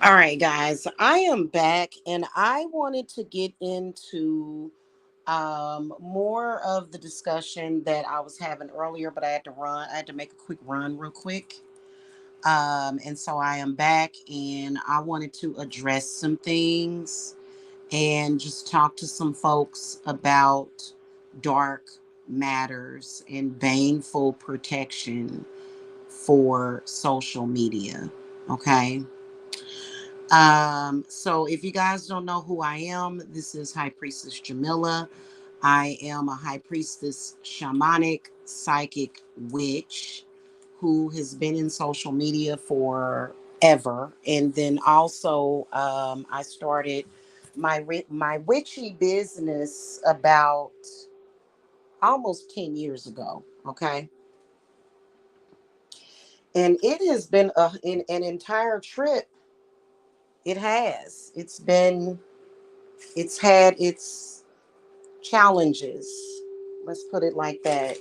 All right, guys, I am back and I wanted to get into more of the discussion that I was having earlier, but I had to run. I had to make a quick run real quick. And so I am back and I wanted to address some things and just talk to some folks about dark matters and baneful protection for social media. Okay. So if you guys don't know who I am, this is High Priestess Jamila. I am a high priestess, shamanic, psychic witch who has been in social media for ever. And then also, I started my witchy business about almost 10 years ago. Okay. And it has been an entire trip. It has. It's had its challenges. Let's put it like that.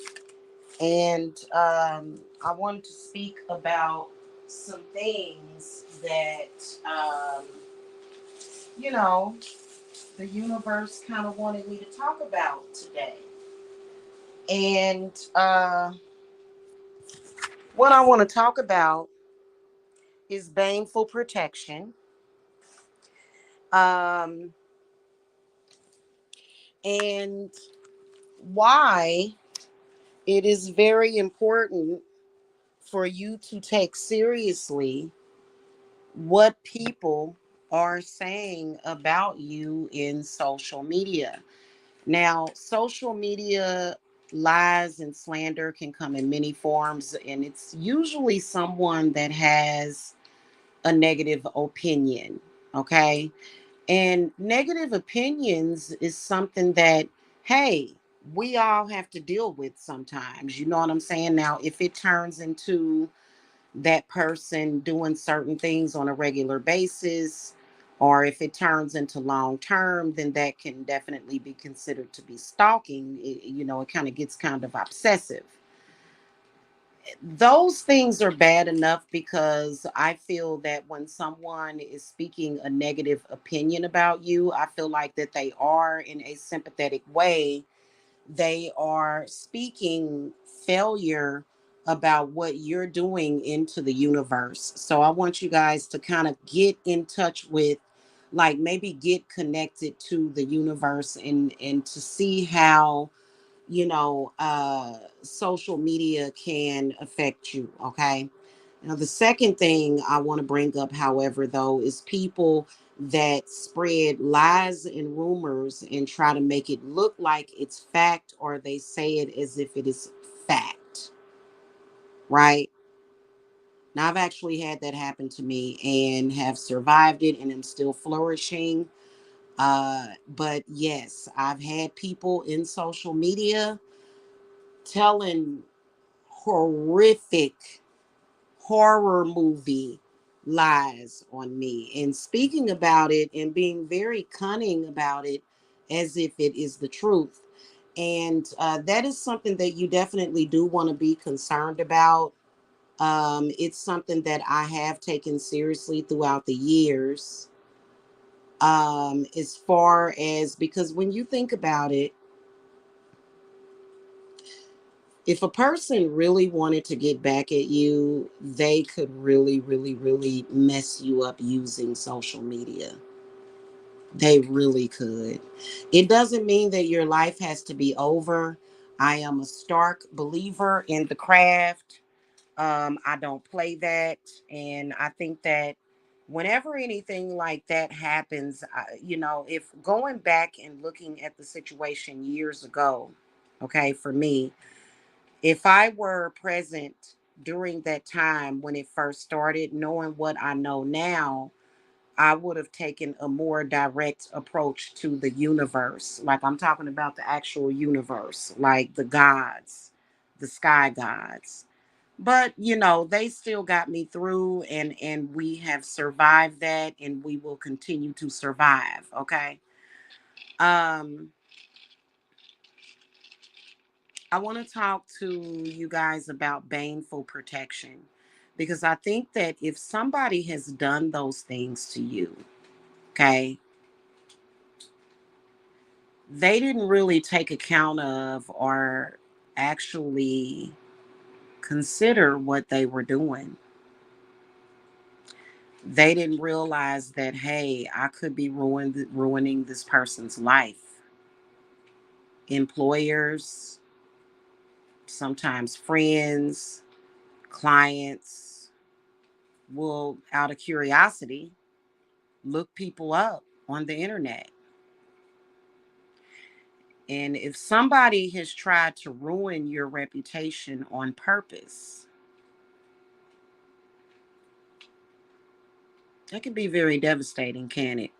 And I wanted to speak about some things that, you know, the universe kind of wanted me to talk about today. And what I want to talk about is baneful protection. Um, and why it is very important for you to take seriously what people are saying about you in social media. Now, social media lies and slander can come in many forms, and it's usually someone that has a negative opinion. Okay. And negative opinions is something that, hey, we all have to deal with sometimes. You know what I'm saying? Now, if it turns into that person doing certain things on a regular basis, or if it turns into long term, then that can definitely be considered to be stalking. It kind of gets kind of obsessive. Those things are bad enough because I feel that when someone is speaking a negative opinion about you, I feel like that they are in a sympathetic way. They are speaking failure about what you're doing into the universe. So I want you guys to kind of get in touch with, like, maybe get connected to the universe and to see how social media can affect you. Okay. Now, the second thing I want to bring up, however, though, is people that spread lies and rumors and try to make it look like it's fact, or they say it as if it is fact, right? Now, I've actually had that happen to me and have survived it and am still flourishing. But yes, I've had people in social media telling horrific horror movie lies on me and speaking about it and being very cunning about it as if it is the truth. And that is something that you definitely do want to be concerned about. It's something that I have taken seriously throughout the years. As far as, because when you think about it, if a person really wanted to get back at you, they could really, really, really mess you up using social media. They really could. It doesn't mean that your life has to be over. I am a stark believer in the craft. I don't play that. And I think that whenever anything like that happens, if going back and looking at the situation years ago, okay, for me, if I were present during that time when it first started, knowing what I know now, I would have taken a more direct approach to the universe. Like, I'm talking about the actual universe, like the gods, the sky gods. But they still got me through, and we have survived that, and we will continue to survive. Okay. Um, I want to talk to you guys about baneful protection. Because I think that if somebody has done those things to you, okay, they didn't really take account of or actually consider what they were doing. They didn't realize that, hey, I could be ruining this person's life. Employers, sometimes friends, clients will, out of curiosity, look people up on the internet. And if somebody has tried to ruin your reputation on purpose, that can be very devastating, can it?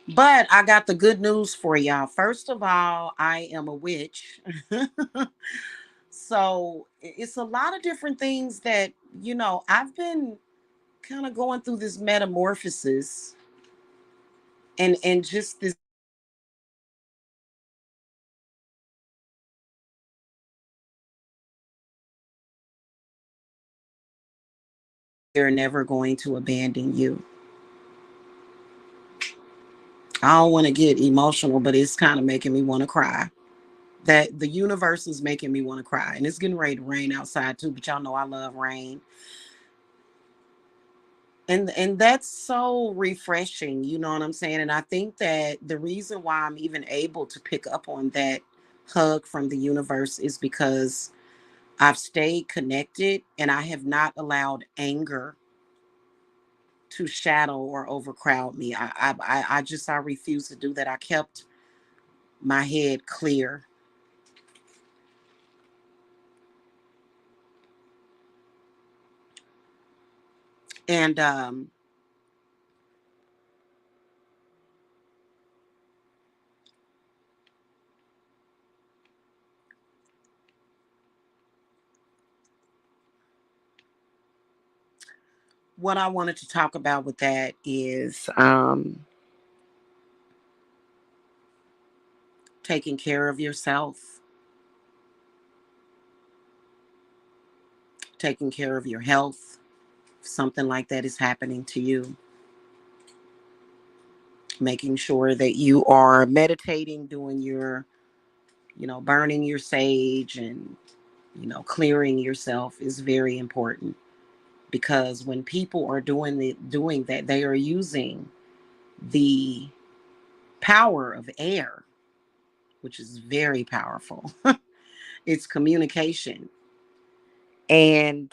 But I got the good news for y'all. First of all, I am a witch. So it's a lot of different things that, I've been kind of going through this metamorphosis and just this, they're never going to abandon you. I don't want to get emotional, but it's kind of making me want to cry. That the universe is making me want to cry. And it's getting ready to rain outside too, but y'all know I love rain. And that's so refreshing, you know what I'm saying? And I think that the reason why I'm even able to pick up on that hug from the universe is because I've stayed connected and I have not allowed anger to shadow or overcrowd me. I refuse to do that. I kept my head clear. And what I wanted to talk about with that is taking care of yourself, taking care of your health. If something like that is happening to you, making sure that you are meditating, doing your, burning your sage and, clearing yourself is very important. Because when people are doing that, they are using the power of air, which is very powerful. It's communication. And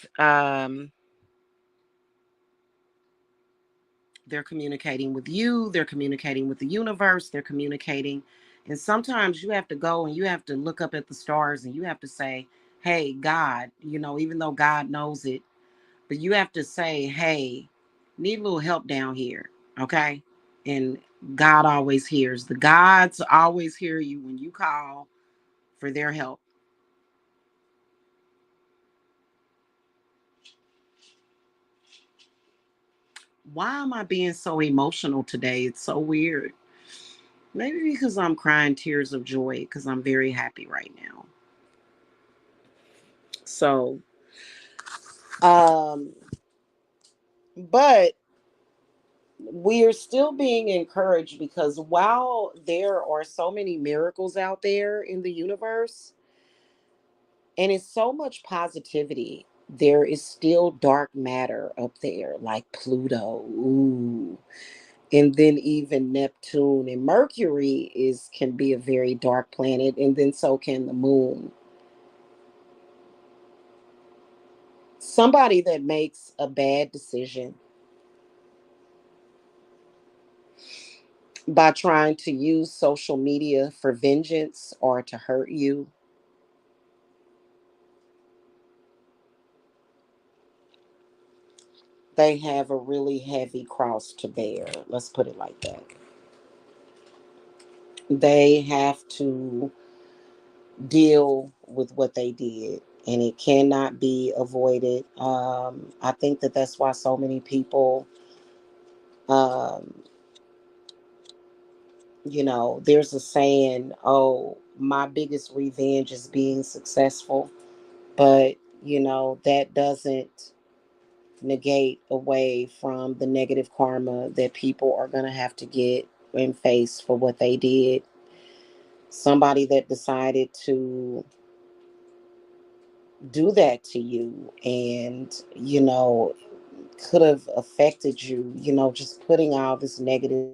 they're communicating with you, they're communicating with the universe, they're communicating. And sometimes you have to go and you have to look up at the stars and you have to say, hey, God, even though God knows it, but you have to say, hey, need a little help down here. Okay. And God always hears. The gods always hear you when you call for their help. Why am I being so emotional today? It's so weird. Maybe because I'm crying tears of joy because I'm very happy right now. So, um, but we are still being encouraged because while there are so many miracles out there in the universe and it's so much positivity, there is still dark matter up there, like Pluto. Ooh. And then even Neptune and Mercury is can be a very dark planet, and then so can the moon. Somebody that makes a bad decision by trying to use social media for vengeance or to hurt you, they have a really heavy cross to bear. Let's put it like that. They have to deal with what they did, and it cannot be avoided. I think that that's why so many people, um, there's a saying, oh, my biggest revenge is being successful. But, that doesn't negate away from the negative karma that people are going to have to get and face for what they did. Somebody that decided to do that to you and, could have affected you, just putting all this negative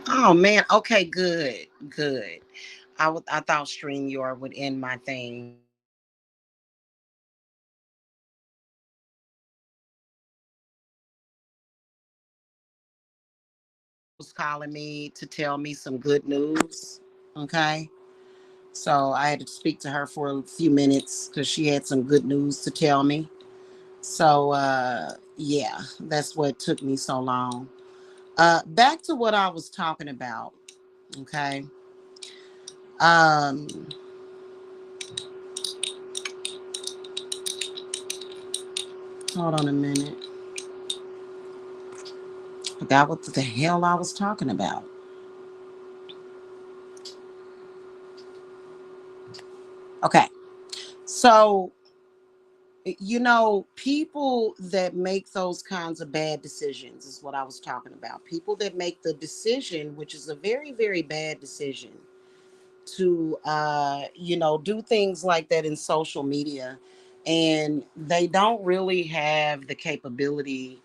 Oh man. Okay. Good. Good. I thought StreamYard would end my thing. Was calling me to tell me some good news. Okay. So I had to speak to her for a few minutes because she had some good news to tell me. So yeah, that's what took me so long. Back to what I was talking about. Okay. Um, hold on a minute. Forgot what the hell I was talking about. Okay. So people that make those kinds of bad decisions is what I was talking about. People that make the decision, which is a very, very bad decision, to do things like that in social media, and they don't really have the capability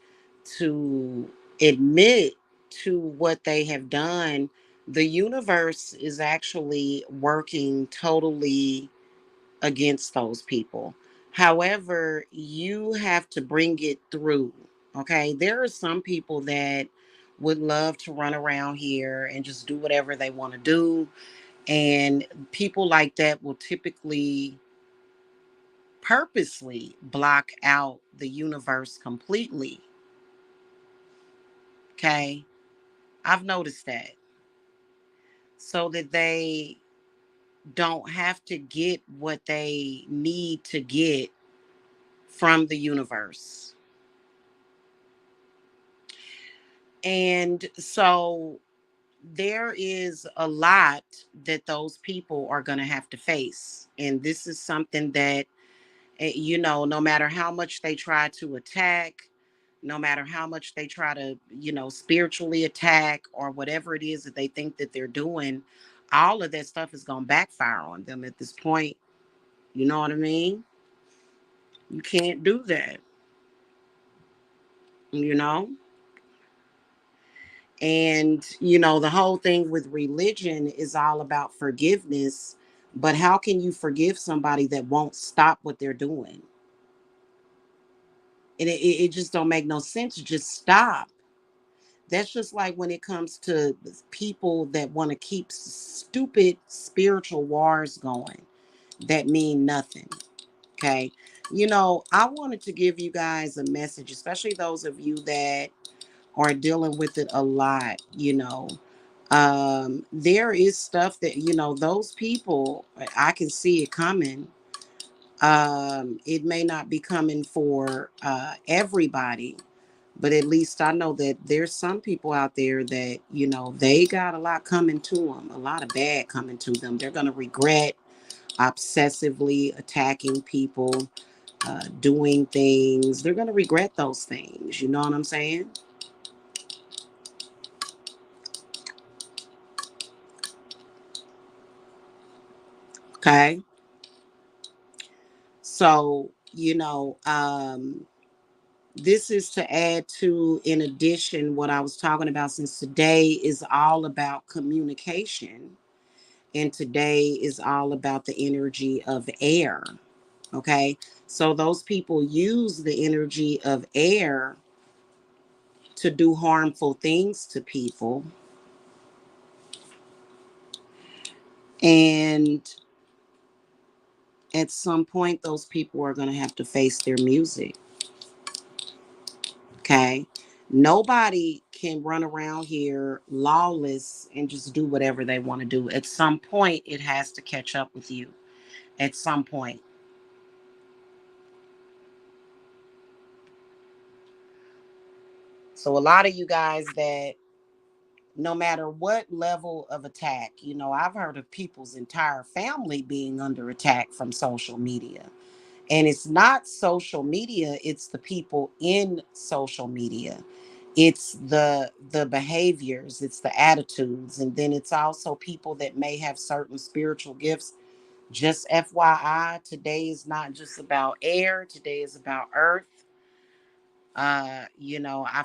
to admit to what they have done. The universe is actually working totally against those people. However, you have to bring it through. Okay. There are some people that would love to run around here and just do whatever they want to do. And people like that will typically purposely block out the universe completely. Okay. I've noticed that. So that they don't have to get what they need to get from the universe. And so there is a lot that those people are going to have to face. And this is something that, no matter how much they try to attack, no matter how much they try to, spiritually attack or whatever it is that they think that they're doing, all of that stuff is going to backfire on them at this point. You know what I mean? You can't do that, you know? And, the whole thing with religion is all about forgiveness. But how can you forgive somebody that won't stop what they're doing? And it just don't make no sense. Just stop. That's just like when it comes to people that want to keep stupid spiritual wars going that mean nothing. Okay. I wanted to give you guys a message, especially those of you that are dealing with it a lot. There is stuff that, those people, I can see it coming. It may not be coming for everybody, but at least I know that there's some people out there that, they got a lot coming to them, a lot of bad coming to them. They're going to regret obsessively attacking people, doing things. They're going to regret those things. You know what I'm saying? Okay. So, this is to add to, in addition, what I was talking about, since today is all about communication and today is all about the energy of air. Okay. So those people use the energy of air to do harmful things to people. And at some point, those people are going to have to face their music. Okay. Nobody can run around here lawless and just do whatever they want to do. At some point, it has to catch up with you. At some point. So, a lot of you guys that, no matter what level of attack, I've heard of people's entire family being under attack from social media. And it's not social media, it's the people in social media. It's the behaviors, it's the attitudes, and then it's also people that may have certain spiritual gifts. Just FYI, today is not just about air, today is about earth. I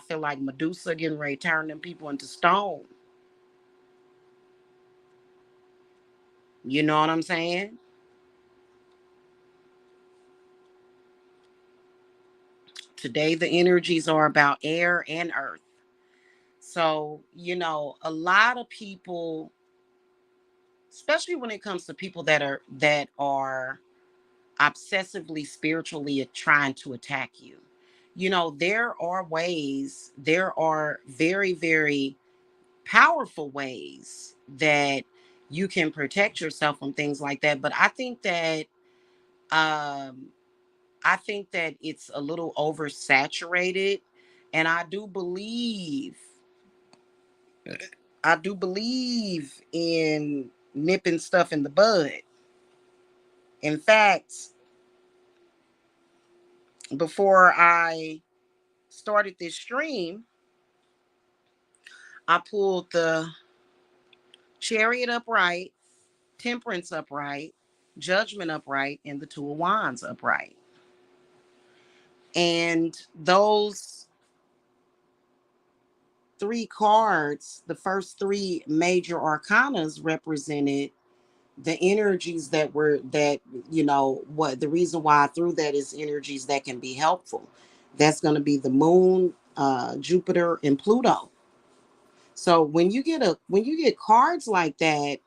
feel like Medusa getting ready to turn them people into stone. You know what I'm saying? Today, the energies are about air and earth. So, a lot of people, especially when it comes to people that are obsessively spiritually trying to attack you. There are very, very powerful ways that you can protect yourself from things like that. But um I think that it's a little oversaturated. And I do believe in nipping stuff in the bud. In fact, before I started this stream, I pulled the Chariot upright, Temperance upright, Judgment upright, and the Two of Wands upright. And those three cards, the first three major arcanas, represented the energies what the reason why I threw that is energies that can be helpful. That's going to be the moon, Jupiter, and Pluto. So when you get cards like that,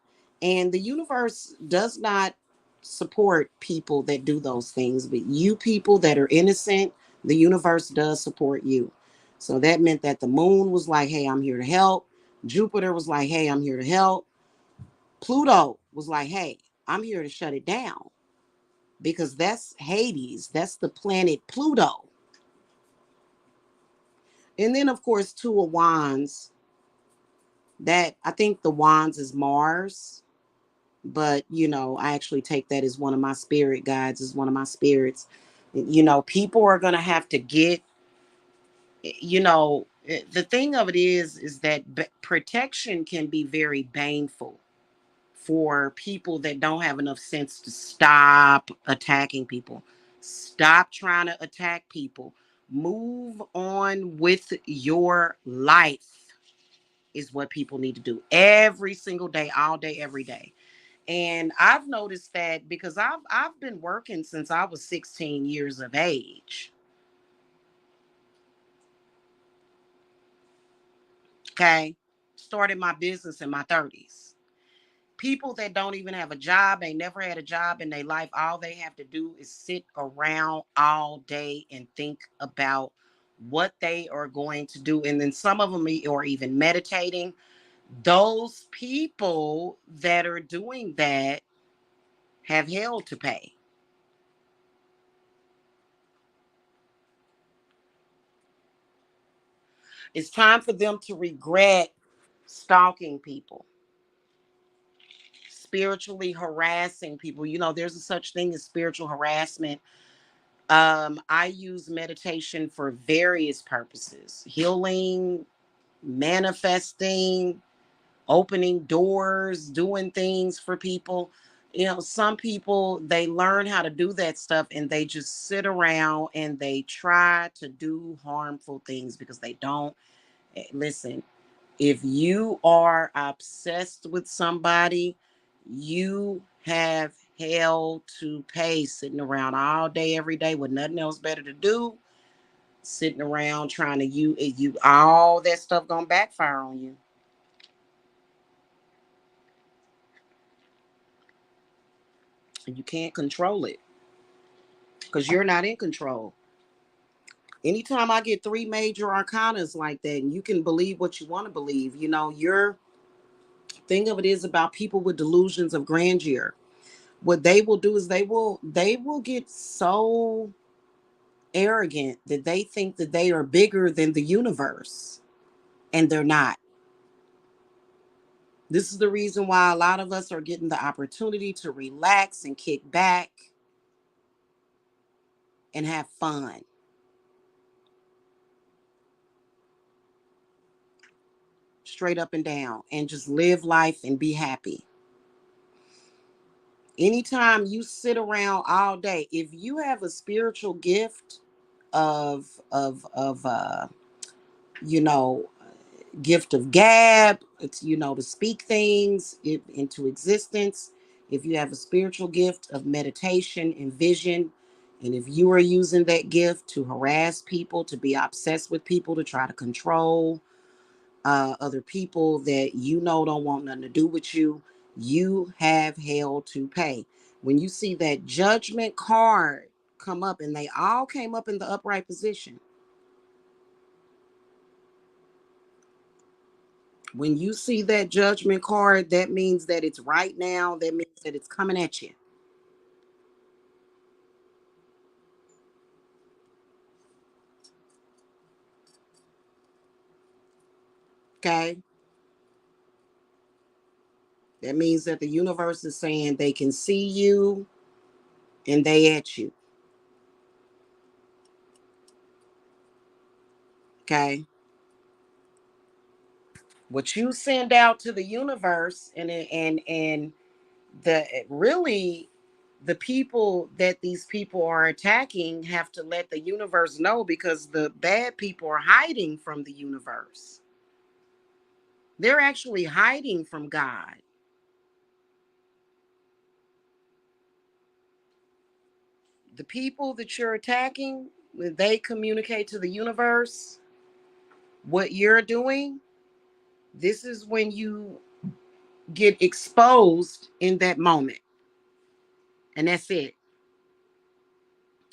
and the universe does not support people that do those things, but you people that are innocent, the universe does support you. So that meant that the moon was like, "Hey, I'm here to help." Jupiter was like, "Hey, I'm here to help." Pluto was like, "Hey, I'm here to shut it down." Because that's Hades, that's the planet Pluto. And then of course Two of Wands, that I think the Wands is Mars, but I actually take that as one of my spirit guides, as one of my spirits. People are going to have to get, the thing of it is that protection can be very baneful for people that don't have enough sense to stop attacking people. Stop trying to attack people. Move on with your life is what people need to do every single day, all day, every day. And I've noticed that because I've been working since I was 16 years of age. Okay. Started my business in my 30s. People that don't even have a job, ain't never had a job in their life, all they have to do is sit around all day and think about what they are going to do. And then some of them are even meditating. Those people that are doing that have hell to pay. It's time for them to regret stalking people, spiritually harassing people. There's a such thing as spiritual harassment. I use meditation for various purposes: healing, manifesting, opening doors, doing things for people. Some people, they learn how to do that stuff and they just sit around and they try to do harmful things because they don't listen. If you are obsessed with somebody, you have hell to pay, sitting around all day, every day with nothing else better to do. Sitting around trying to you all that stuff gonna backfire on you. And you can't control it because you're not in control. Anytime I get three major arcanas like that, and you can believe what you want to believe, your thing of it is about people with delusions of grandeur. What they will do is they will get so arrogant that they think that they are bigger than the universe, and they're not. This is the reason why a lot of us are getting the opportunity to relax and kick back and have fun, straight up and down, and just live life and be happy. Anytime you sit around all day, if you have a spiritual gift of you know gift of gab, it's to speak things into existence. If you have a spiritual gift of meditation and vision, and if you are using that gift to harass people, to be obsessed with people, to try to control other people that you know don't want nothing to do with you, you have hell to pay. When you see that judgment card come up, and they all came up in the upright position, when you see that judgment card, that means that it's right now. That means that it's coming at you. Okay. That means that the universe is saying they can see you and they at you. Okay. What you send out to the universe, and the really the people that these people are attacking have to let the universe know, because the bad people are hiding from the universe. They're actually hiding from God. The people that you're attacking, when they communicate to the universe what you're doing, this is when you get exposed in that moment. And that's it.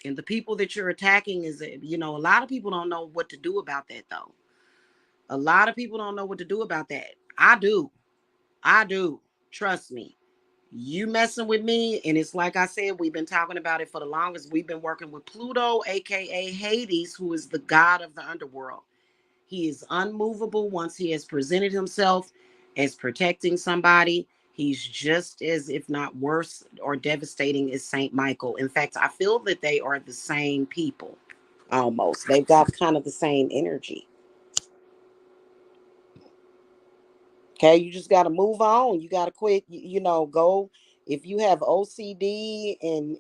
And the people that you're attacking is, a lot of people don't know what to do about that, though. A lot of people don't know what to do about that. I do. I do. Trust me. You messing with me, and it's like I said, we've been talking about it for the longest. We've been working with Pluto, aka Hades, who is the god of the underworld. He is unmovable once he has presented himself as protecting somebody. He's just as, if not worse or devastating, as Saint Michael. In fact, I feel that they are the same people almost. They've got kind of the same energy. Okay, you just got to move on. You got to quit. Go. If you have OCD and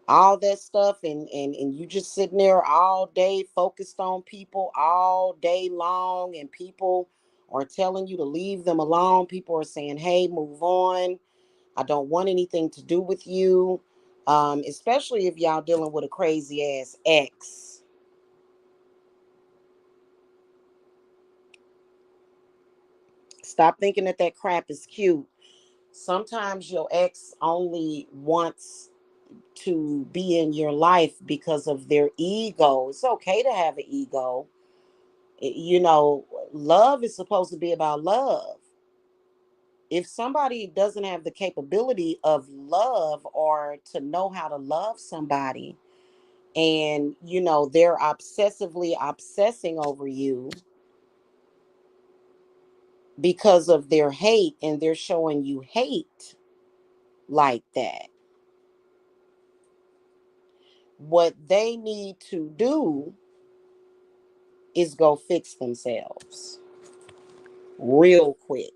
all that stuff, and you just sitting there all day focused on people all day long, and people are telling you to leave them alone. People are saying, "Hey, move on. I don't want anything to do with you." Especially if y'all dealing with a crazy ass ex. Stop thinking that that crap is cute. Sometimes your ex only wants to be in your life because of their ego. It's okay to have an ego. Love is supposed to be about love. If somebody doesn't have the capability of love, or to know how to love somebody, and they're obsessively obsessing over you because of their hate, and they're showing you hate like that, what they need to do is go fix themselves real quick.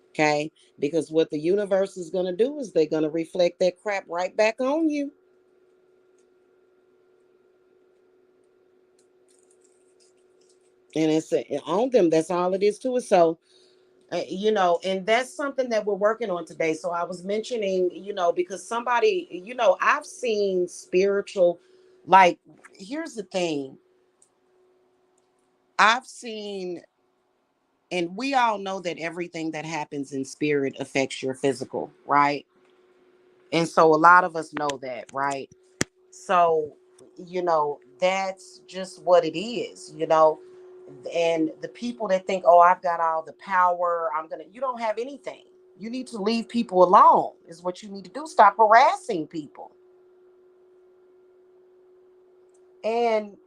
Okay? Because what the universe is going to do is they're going to reflect that crap right back on you. And it's on them. That's all it is to it. So, and that's something that we're working on today. So I was mentioning, because somebody, I've seen spiritual, like, here's the thing. I've seen, and we all know that everything that happens in spirit affects your physical, right? And so a lot of us know that, right? So, that's just what it is. And the people that think, oh, I've got all the power, you don't have anything. You need to leave people alone, is what you need to do. Stop harassing people. And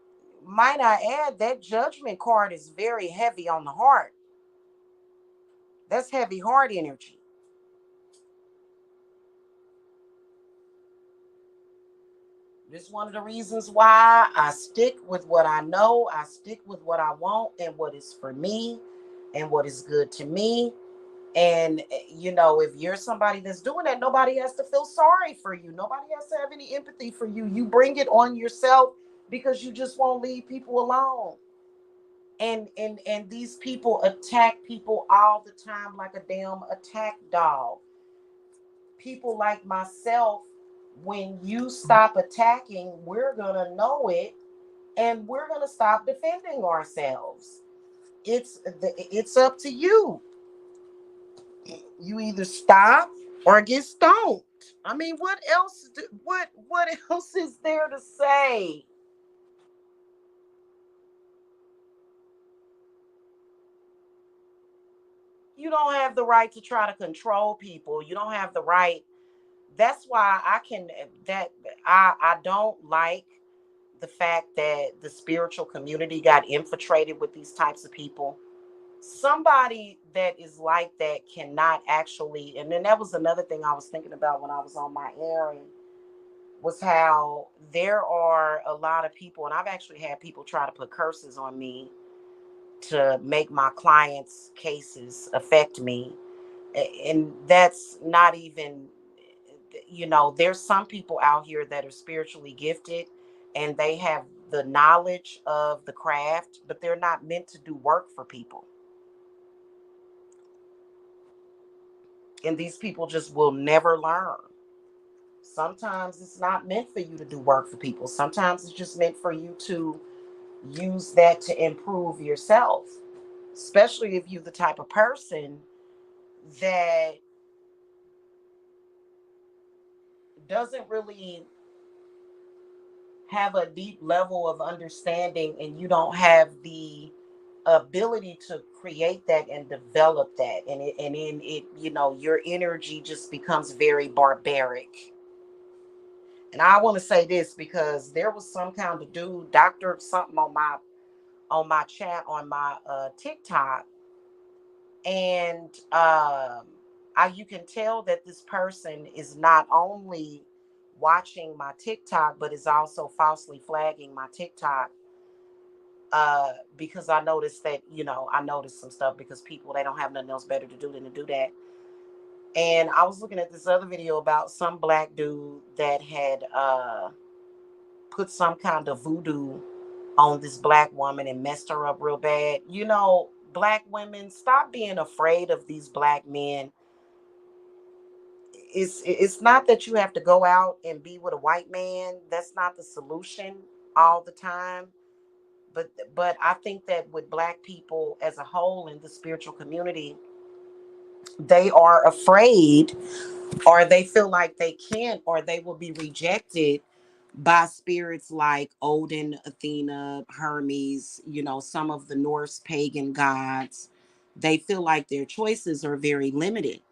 might I add, that judgment card is very heavy on the heart. That's heavy heart energy. This is one of the reasons why I stick with what I know. I stick with what I want and what is for me and what is good to me. And, if you're somebody that's doing that, nobody has to feel sorry for you. Nobody has to have any empathy for you. You bring it on yourself because you just won't leave people alone. And these people attack people all the time like a damn attack dog. People like myself, when you stop attacking, we're gonna know it, and we're gonna stop defending ourselves. It's up to you. You either stop or get stoned. I mean, what else is there to say? You don't have the right to try to control people. You don't have the right. That's why I can that I don't like the fact that the spiritual community got infiltrated with these types of people. Somebody that is like that cannot actually, and then that was another thing I was thinking about when I was on my errand, was how there are a lot of people, and I've actually had people try to put curses on me to make my clients' cases affect me. And that's not even, there's some people out here that are spiritually gifted and they have the knowledge of the craft, but they're not meant to do work for people. And these people just will never learn. Sometimes it's not meant for you to do work for people. Sometimes it's just meant for you to use that to improve yourself, especially if you're the type of person that doesn't really have a deep level of understanding, and you don't have the ability to create that and develop that, and in it, your energy just becomes very barbaric. And I want to say this because there was some kind of dude, doctor something, on my chat on my TikTok, and you can tell that this person is not only watching my TikTok, but is also falsely flagging my TikTok. Because I noticed that, I noticed some stuff because people, they don't have nothing else better to do than to do that. And I was looking at this other video about some black dude that had put some kind of voodoo on this black woman and messed her up real bad. Black women, stop being afraid of these black men. It's not that you have to go out and be with a white man. That's not the solution all the time. But I think that with black people as a whole in the spiritual community, they are afraid, or they feel like they can't, or they will be rejected by spirits like Odin, Athena, Hermes, some of the Norse pagan gods. They feel like their choices are very limited.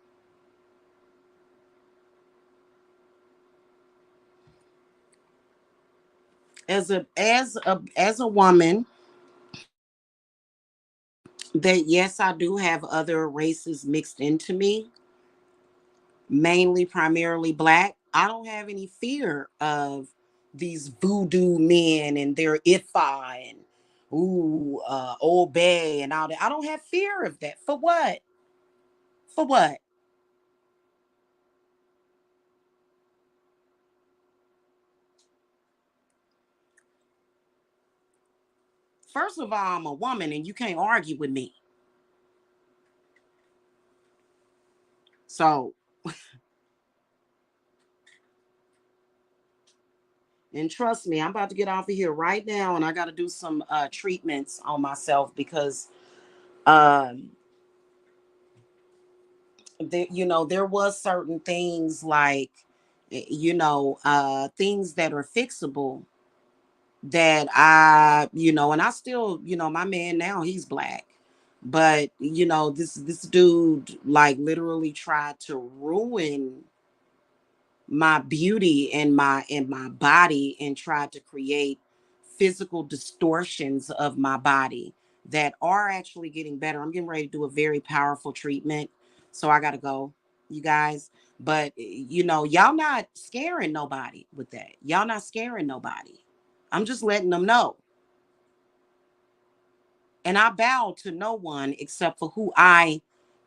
As a woman, that yes, I do have other races mixed into me, mainly primarily black. I don't have any fear of these voodoo men and their Ifa and obey and all that. I don't have fear of that. For what? For what? First of all, I'm a woman and you can't argue with me. So, and trust me, I'm about to get off of here right now, and I got to do some treatments on myself because um there was certain things like things that are fixable that and I still, my man now, he's black, but this dude like literally tried to ruin my beauty and my body, and tried to create physical distortions of my body that are actually getting better. I'm getting ready to do a very powerful treatment, so I got to go, you guys. But y'all not scaring nobody with that. Y'all not scaring nobody. I'm just letting them know. And I bow to no one except for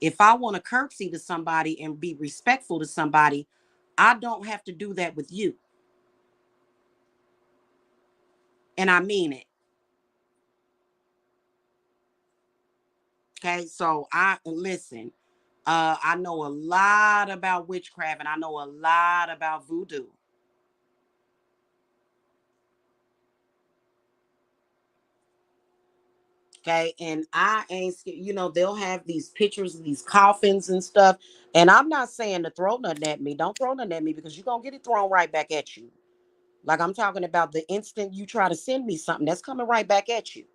if I want to curtsy to somebody and be respectful to somebody, I don't have to do that with you. And I mean it. Okay, so I listen. I know a lot about witchcraft and I know a lot about voodoo. Okay, and I ain't scared. They'll have these pictures of these coffins and stuff. And I'm not saying to throw nothing at me. Don't throw nothing at me because you're gonna get it thrown right back at you. Like I'm talking about the instant you try to send me something, that's coming right back at you.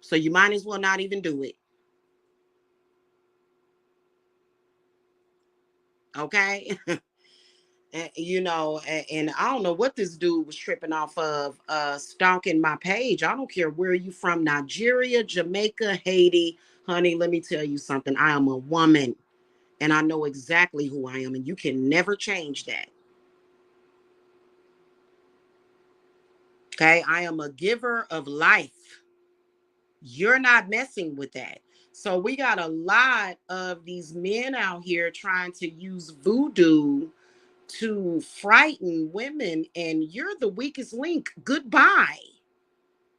So you might as well not even do it. Okay. And I don't know what this dude was tripping off of, stalking my page. I don't care where you from, Nigeria, Jamaica, Haiti. Honey, let me tell you something. I am a woman and I know exactly who I am, and you can never change that. Okay, I am a giver of life. You're not messing with that. So we got a lot of these men out here trying to use voodoo to frighten women, and you're the weakest link. Goodbye.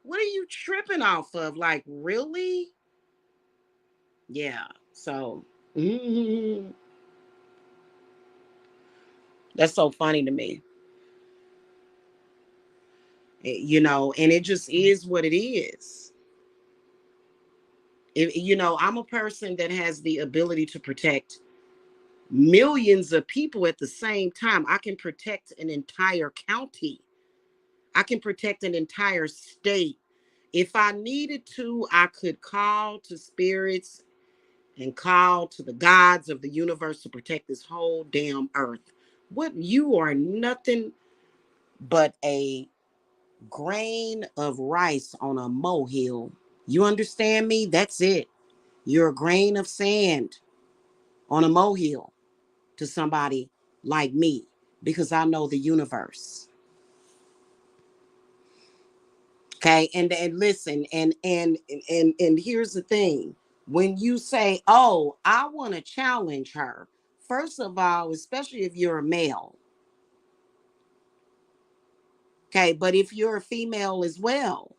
What are you tripping off of? Like, really? Yeah. So, mhm. That's so funny to me. And it just is what it is. I'm a person that has the ability to protect millions of people at the same time. I can protect an entire county. I can protect an entire state. If I needed to, I could call to spirits and call to the gods of the universe to protect this whole damn earth. What you are nothing but a grain of rice on a molehill. You understand me? That's it. You're a grain of sand on a molehill to somebody like me because I know the universe. Okay, and listen, and here's the thing. When you say, "Oh, I want to challenge her," first of all, especially if you're a male, okay, but if you're a female as well,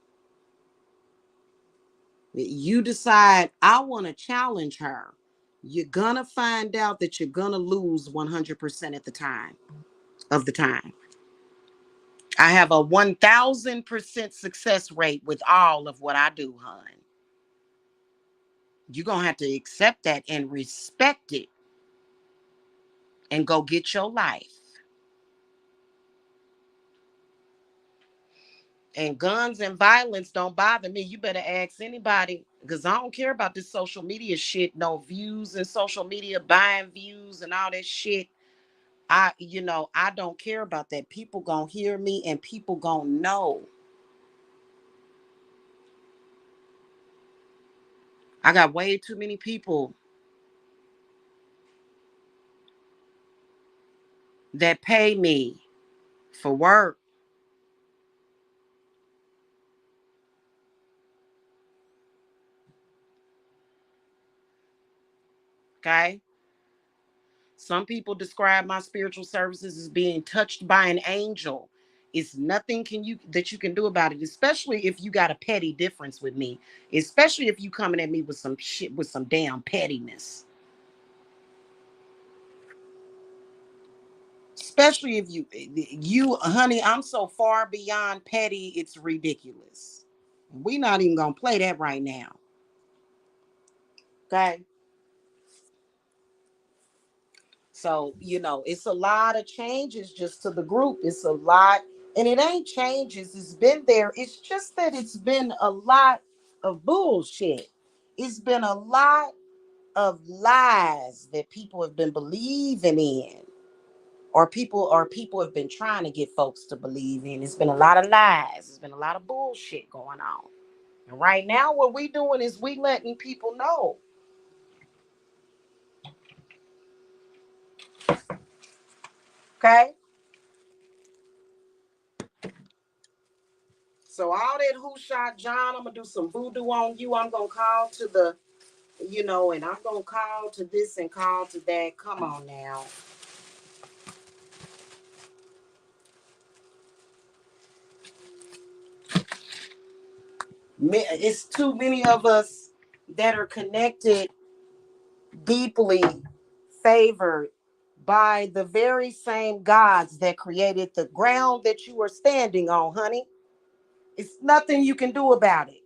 you decide, "I want to challenge her," you're gonna find out that you're gonna lose 100% at the time of the time. I have a 1000% success rate with all of what I do, hon. You're gonna have to accept that and respect it and go get your life. And guns and violence don't bother me. You better ask anybody because I don't care about this social media shit. No views and social media, buying views and all that shit. I don't care about that. People gonna hear me and people gonna know. I got way too many people that pay me for work. Okay. Some people describe my spiritual services as being touched by an angel. It's nothing can you that you can do about it, especially if you got a petty difference with me, especially if you coming at me with some shit with some damn pettiness. Especially if you honey, I'm so far beyond petty, it's ridiculous. We not even gonna play that right now. Okay. So, it's a lot of changes just to the group. It's a lot, and it ain't changes. It's been there. It's just that it's been a lot of bullshit. It's been a lot of lies that people have been believing in, or people have been trying to get folks to believe in. It's been a lot of lies. It's been a lot of bullshit going on. And right now, what we doing is we letting people know. Okay. So all that who shot John, I'm gonna do some voodoo on you. I'm gonna call to and I'm gonna call to this and call to that. Come on now. It's too many of us that are connected, deeply favored by the very same gods that created the ground that you are standing on, honey. It's nothing you can do about it.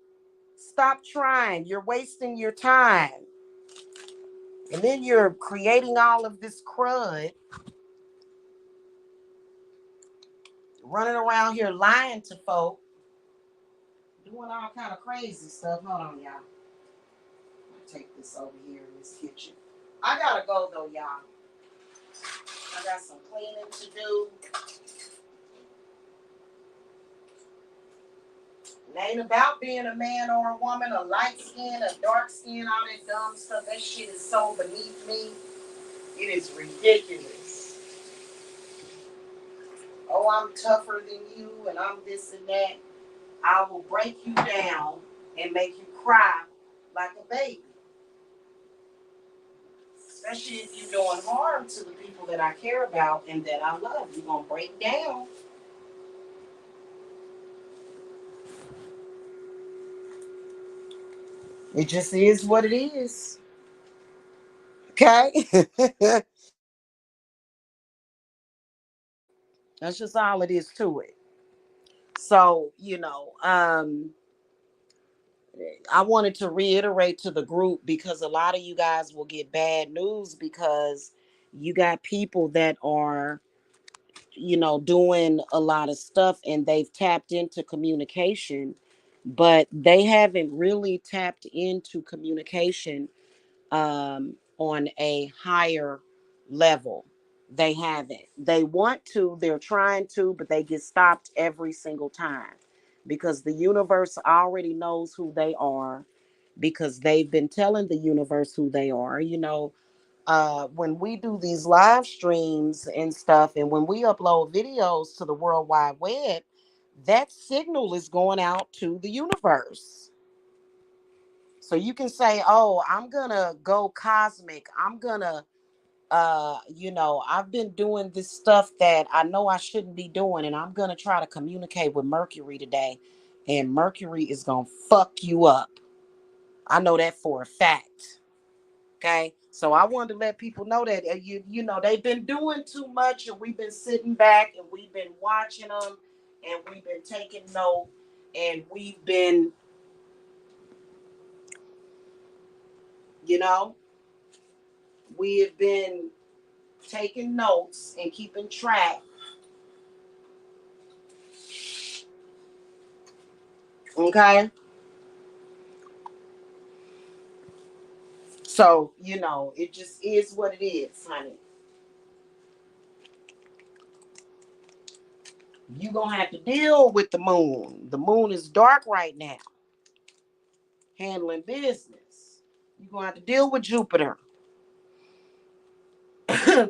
Stop trying. You're wasting your time. And then you're creating all of this crud, running around here lying to folk, doing all kind of crazy stuff. Hold on, y'all. Take this over here in this kitchen. I gotta go though, y'all. I got some cleaning to do. It ain't about being a man or a woman, a light skin, a dark skin, all that dumb stuff. That shit is so beneath me. It is ridiculous. Oh, I'm tougher than you and I'm this and that. I will break you down and make you cry like a baby. Especially if you're doing harm to the people that I care about and that I love. You're going to break down. It just is what it is. Okay? That's just all it is to it. So, I wanted to reiterate to the group because a lot of you guys will get bad news because you got people that are, doing a lot of stuff and they've tapped into communication, but they haven't really tapped into communication on a higher level. They haven't. They want to, they're trying to, but they get stopped every single time because the universe already knows who they are because they've been telling the universe who they are. When we do these live streams and stuff, and when we upload videos to the World Wide Web, that signal is going out to the universe. So you can say, oh, I'm going to go cosmic. I'm going to, I've been doing this stuff that I know I shouldn't be doing. And I'm going to try to communicate with Mercury today. And Mercury is going to fuck you up. I know that for a fact. Okay. So I wanted to let people know that, they've been doing too much and we've been sitting back and we've been watching them and we've been taking note and we've been, you know, we have been taking notes and keeping track. Okay. So, it just is what it is, honey. You're going to have to deal with the moon. The moon is dark right now, handling business. You're going to have to deal with Jupiter.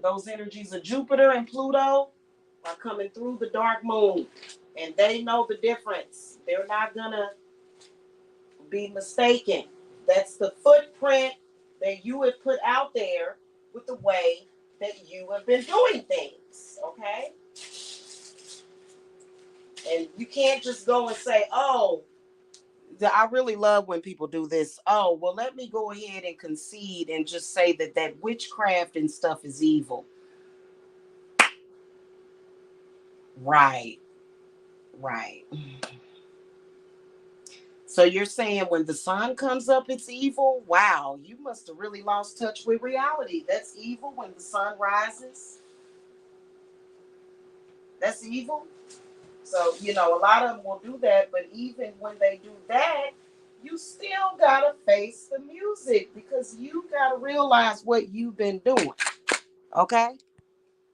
Those energies of Jupiter and Pluto are coming through the dark moon. And they know the difference. They're not going to be mistaken. That's the footprint that you have put out there with the way that you have been doing things. Okay? And you can't just go and say, oh, I really love when people do this. Oh, well, let me go ahead and concede and just say that witchcraft and stuff is evil. Right. Right. So you're saying when the sun comes up, it's evil? Wow, you must have really lost touch with reality. That's evil when the sun rises. That's evil. So, a lot of them will do that, but even when they do that, you still gotta face the music because you gotta realize what you've been doing. Okay?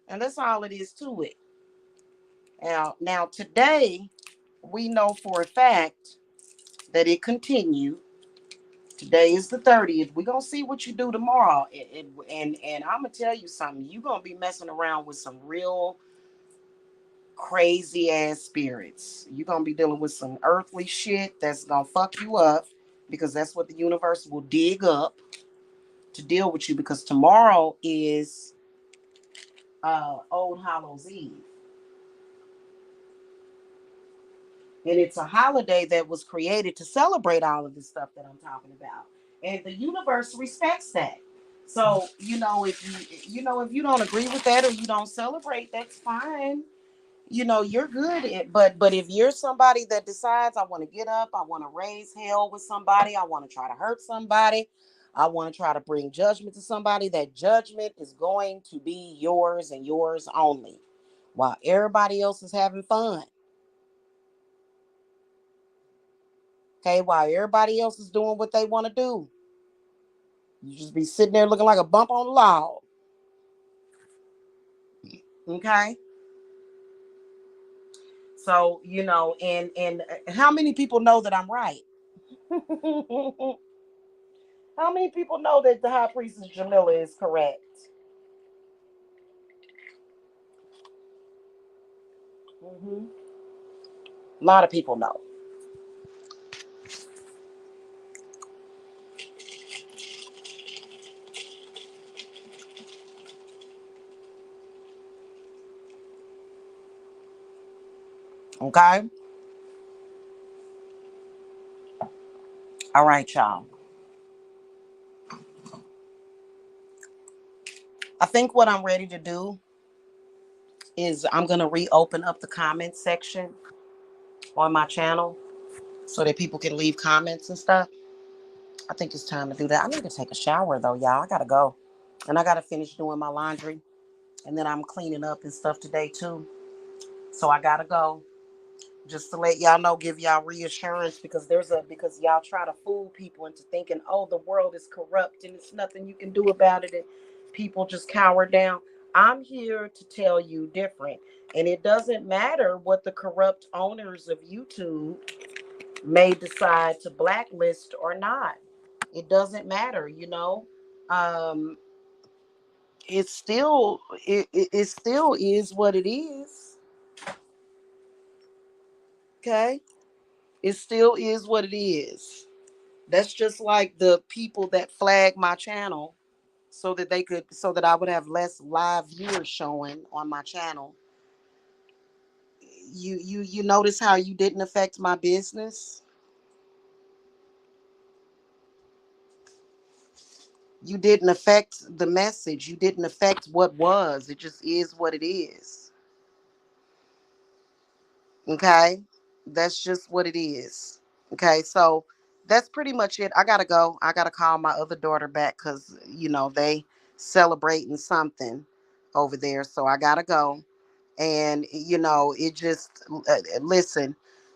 And that's all it is to it. Now today, we know for a fact that it continued. Today is the 30th. We're gonna see what you do tomorrow. And I'm gonna tell you something. You're gonna be messing around with some real crazy ass spirits. You're gonna be dealing with some earthly shit that's gonna fuck you up because that's what the universe will dig up to deal with you because tomorrow is Old Hallows Eve. And it's a holiday that was created to celebrate all of this stuff that I'm talking about. And the universe respects that. So, if you don't agree with that or you don't celebrate, that's fine. You're good at, but if you're somebody that decides I want to get up, I want to raise hell with somebody, I want to try to hurt somebody, I want to try to bring judgment to somebody, that judgment is going to be yours and yours only. While everybody else is having fun. Okay, while everybody else is doing what they want to do. You just be sitting there looking like a bump on the log. Okay? So, and how many people know that I'm right? How many people know that the high priestess Jamila is correct? Hmm. A lot of people know. Okay? All right, y'all. I think what I'm ready to do is I'm going to reopen up the comment section on my channel so that people can leave comments and stuff. I think it's time to do that. I need to take a shower though, y'all. I got to go. And I got to finish doing my laundry. And then I'm cleaning up and stuff today too. So I got to go. Just to let y'all know, give y'all reassurance, because y'all try to fool people into thinking, oh, the world is corrupt and it's nothing you can do about it, and people just cower down. I'm here to tell you different. And it doesn't matter what the corrupt owners of YouTube may decide to blacklist or not. It doesn't matter. Um, it still is what it is. Okay? It still is what it is. That's just like the people that flag my channel so that I would have less live viewers showing on my channel. You notice how you didn't affect my business? You didn't affect the message. You didn't affect what was. It just is what it is. Okay? That's just what it is. Okay? So that's pretty much it. I got to go. I got to call my other daughter back cuz they celebrating something over there. So I got to go. And it just listen.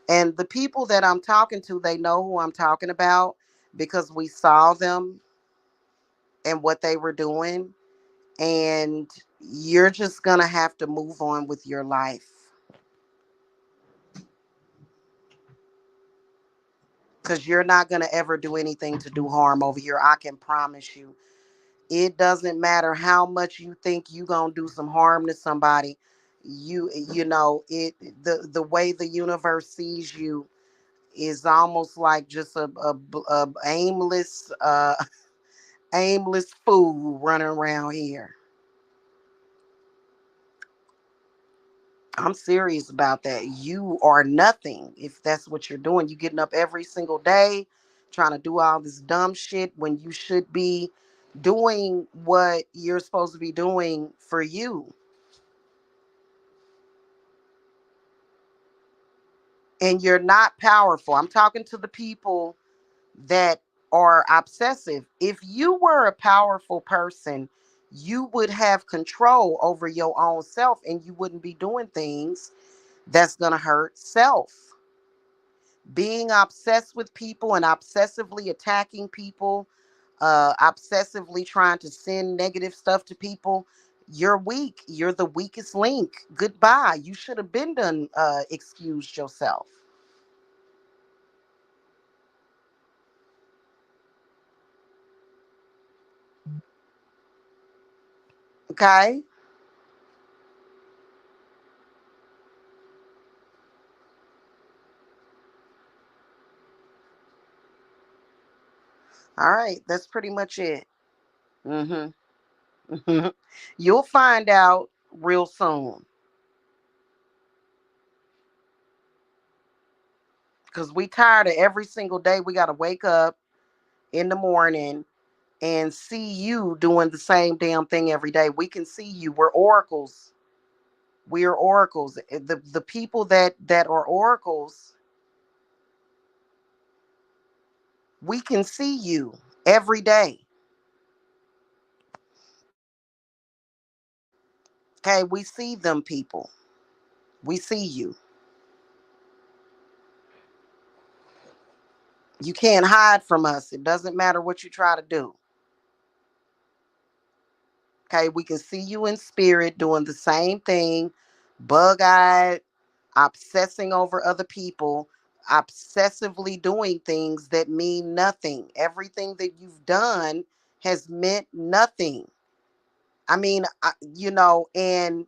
And the people that I'm talking to, they know who I'm talking about because we saw them and what they were doing. And you're just going to have to move on with your life because you're not going to ever do anything to do harm over here. I can promise you. It doesn't matter how much you think you going to do some harm to somebody. The way the universe sees you is almost like just a aimless aimless fool running around here. I'm serious about that. You are nothing if that's what you're doing. You getting up every single day trying to do all this dumb shit when you should be doing what you're supposed to be doing for you. And you're not powerful. I'm talking to the people that are obsessive. If you were a powerful person, you would have control over your own self and you wouldn't be doing things that's going to hurt self. Being obsessed with people and obsessively attacking people, obsessively trying to send negative stuff to people, you're weak. You're the weakest link. Goodbye. You should have been done excused yourself. Okay? All right. That's pretty much it. Mm-hmm. You'll find out real soon. Because we tired of every single day. We got to wake up in the morning and see you doing the same damn thing every day. We can see you. We're oracles. We are oracles. The people that are oracles, we can see you every day. Okay, we see them people. We see you. You can't hide from us. It doesn't matter what you try to do. Okay, we can see you in spirit doing the same thing, bug eyed, obsessing over other people, obsessively doing things that mean nothing. Everything that you've done has meant nothing. I mean, and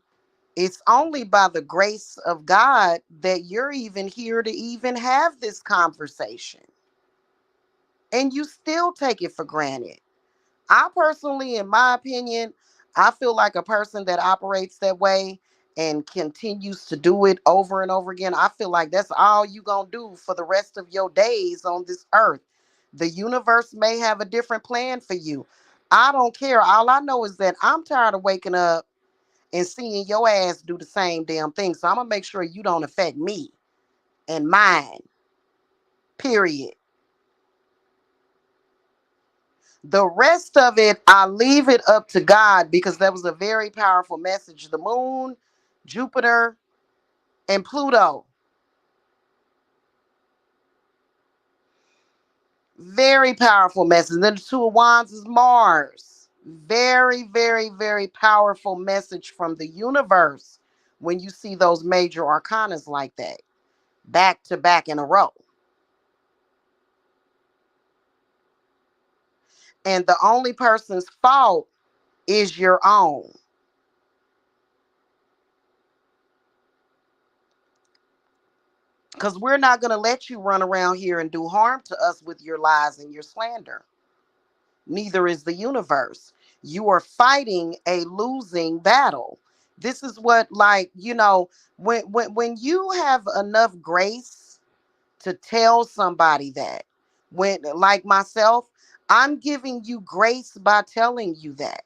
it's only by the grace of God that you're even here to even have this conversation. And you still take it for granted. I personally, in my opinion, I feel like a person that operates that way and continues to do it over and over again, I feel like that's all you gonna do for the rest of your days on this earth. The universe may have a different plan for you. I don't care. All I know is that I'm tired of waking up and seeing your ass do the same damn thing. So I'm gonna make sure you don't affect me and mine. Period. The rest of it, I leave it up to God because that was a very powerful message. The moon, Jupiter, and Pluto. Very powerful message. Then the Two of Wands is Mars. Very, very, very powerful message from the universe when you see those major arcanas like that, back to back in a row. And the only person's fault is your own. Because we're not going to let you run around here and do harm to us with your lies and your slander. Neither is the universe. You are fighting a losing battle. This is what, like, when you have enough grace to tell somebody that, when, like myself, I'm giving you grace by telling you that.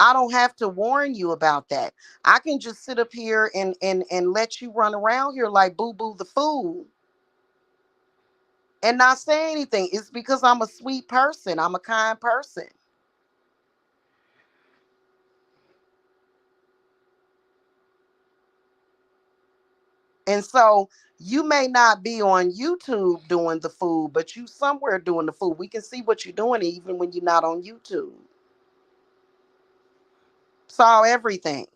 I don't have to warn you about that. I can just sit up here and let you run around here like Boo Boo the fool and not say anything. It's because I'm a sweet person. I'm a kind person. And so you may not be on YouTube doing the food, but you somewhere doing the food. We can see what you're doing even when you're not on YouTube. Saw everything.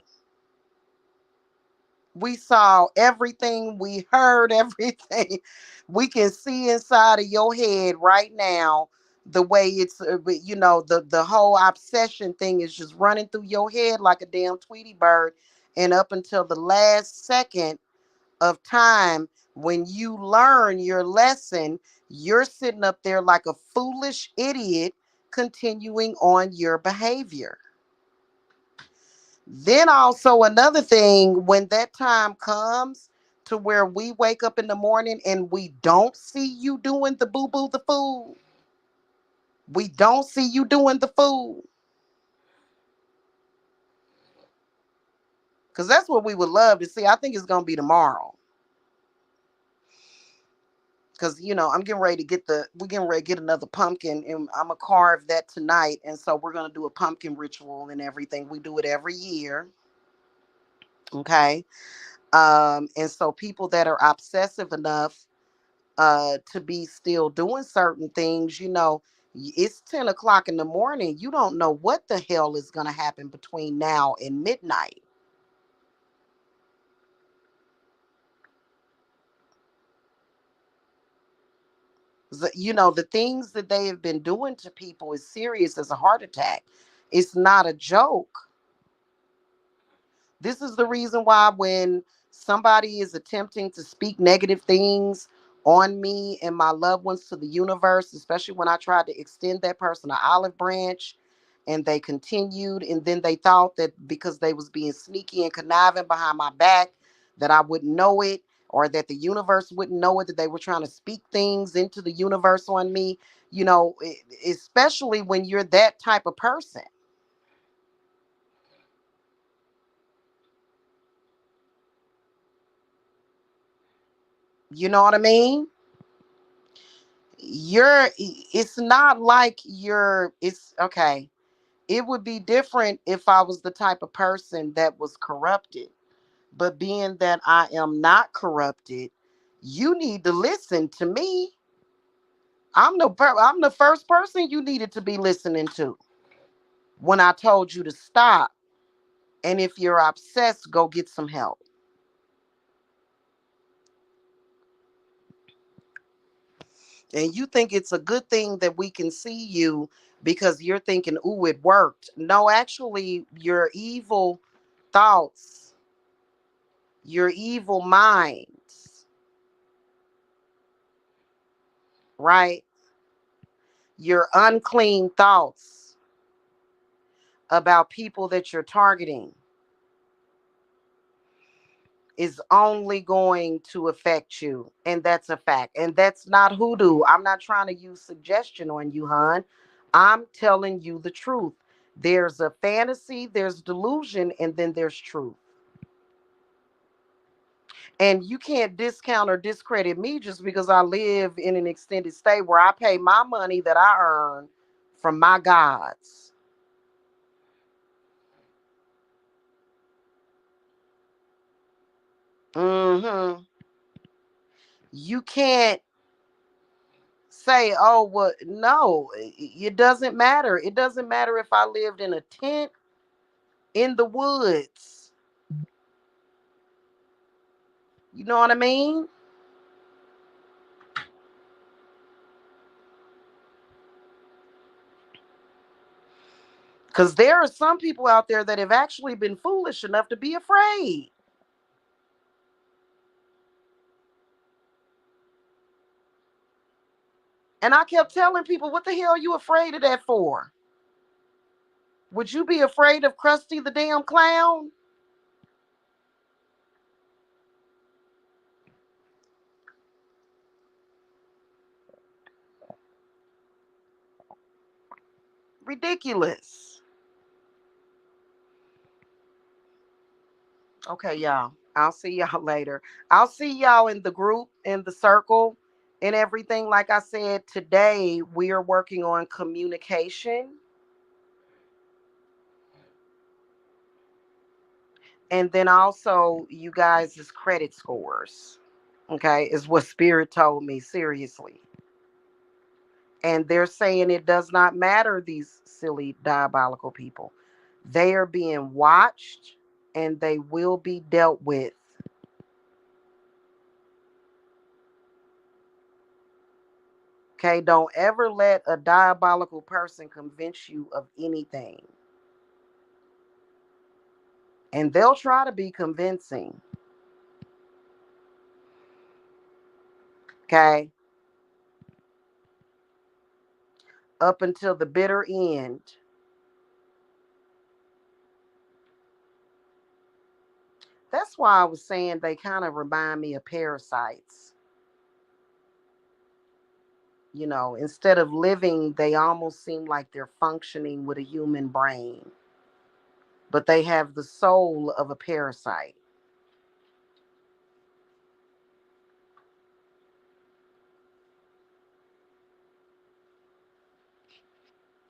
We saw everything. We heard everything. We can see inside of your head right now the way it's, the whole obsession thing is just running through your head like a damn Tweety bird. And up until the last second of time when you learn your lesson, you're sitting up there like a foolish idiot continuing on your behavior. Then also another thing, when that time comes to where we wake up in the morning and we don't see you doing the boo boo the fool, we don't see you doing the fool, because that's what we would love to see. I think it's gonna be tomorrow. Because I'm getting ready to we're getting ready to get another pumpkin, and I'm gonna carve that tonight. And so we're gonna do a pumpkin ritual and everything. We do it every year. Okay. And so people that are obsessive enough to be still doing certain things, it's 10 o'clock in the morning. You don't know what the hell is gonna happen between now and midnight. The things that they have been doing to people is serious as a heart attack. It's not a joke. This is the reason why when somebody is attempting to speak negative things on me and my loved ones to the universe, especially when I tried to extend that person an olive branch and they continued, and then they thought that because they was being sneaky and conniving behind my back that I wouldn't know it, or that the universe wouldn't know it, that they were trying to speak things into the universe on me, you know, especially when you're that type of person. You know what I mean? It's not like it's okay. It would be different if I was the type of person that was corrupted. But being that I am not corrupted, you need to listen to me. I'm the first person you needed to be listening to when I told you to stop. And if you're obsessed, go get some help. And you think it's a good thing that we can see you because you're thinking, ooh, it worked. No, actually, your evil thoughts, your evil minds, right? Your unclean thoughts about people that you're targeting is only going to affect you. And that's a fact. And that's not hoodoo. I'm not trying to use suggestion on you, hon. I'm telling you the truth. There's a fantasy, there's delusion, and then there's truth. And you can't discount or discredit me just because I live in an extended stay where I pay my money that I earn from my gods. Mm-hmm. You can't say, oh, well, no, it doesn't matter. It doesn't matter if I lived in a tent in the woods. You know what I mean? Because there are some people out there that have actually been foolish enough to be afraid. And I kept telling people, what the hell are you afraid of that for? Would you be afraid of Krusty the damn clown? Ridiculous. Okay, y'all. I'll see y'all later. I'll see y'all in the group, in the circle, and everything. Like I said, today we are working on communication, and then also you guys' credit scores. Okay, is what Spirit told me, seriously. And they're saying it does not matter, these silly, diabolical people. They are being watched and they will be dealt with. Okay, don't ever let a diabolical person convince you of anything. And they'll try to be convincing. Okay, up until the bitter end. That's why I was saying they kind of remind me of parasites. You know, instead of living, they almost seem like they're functioning with a human brain, but they have the soul of a parasite.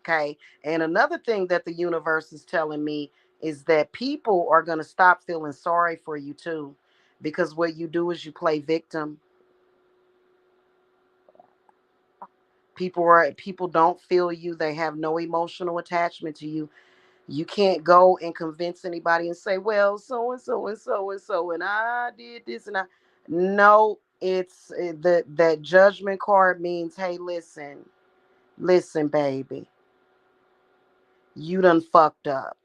Okay. And another thing that the universe is telling me is that people are going to stop feeling sorry for you too. Because what you do is you play victim. People don't feel you. They have no emotional attachment to you. You can't go and convince anybody and say, well, so and so and so and so, and I did this and I. No, it's that judgment card means, hey, listen, baby, you done fucked up.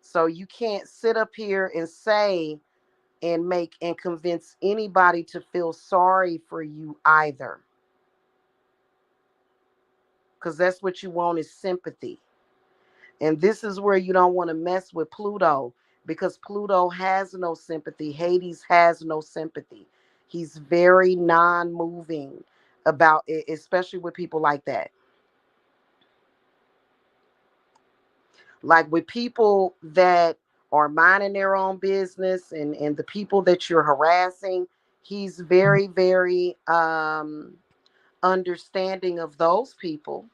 So you can't sit up here and say and make and convince anybody to feel sorry for you either. Because that's what you want is sympathy. And this is where you don't want to mess with Pluto. because Pluto has no sympathy. Hades has no sympathy. He's very non-moving about it, especially with people like that. Like with people that are minding their own business, and the people that you're harassing, he's very, very understanding of those people,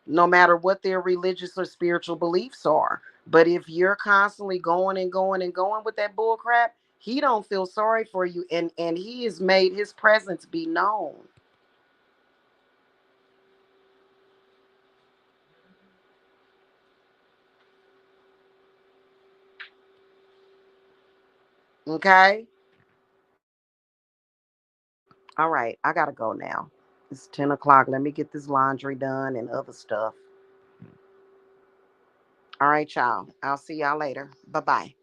no matter what their religious or spiritual beliefs are. But if you're constantly going and going and going with that bull crap, he don't feel sorry for you, and he has made his presence be known. Okay. All right, I gotta go now. It's 10 o'clock. Let me get this laundry done and other stuff. All right, y'all. I'll see y'all later. Bye bye.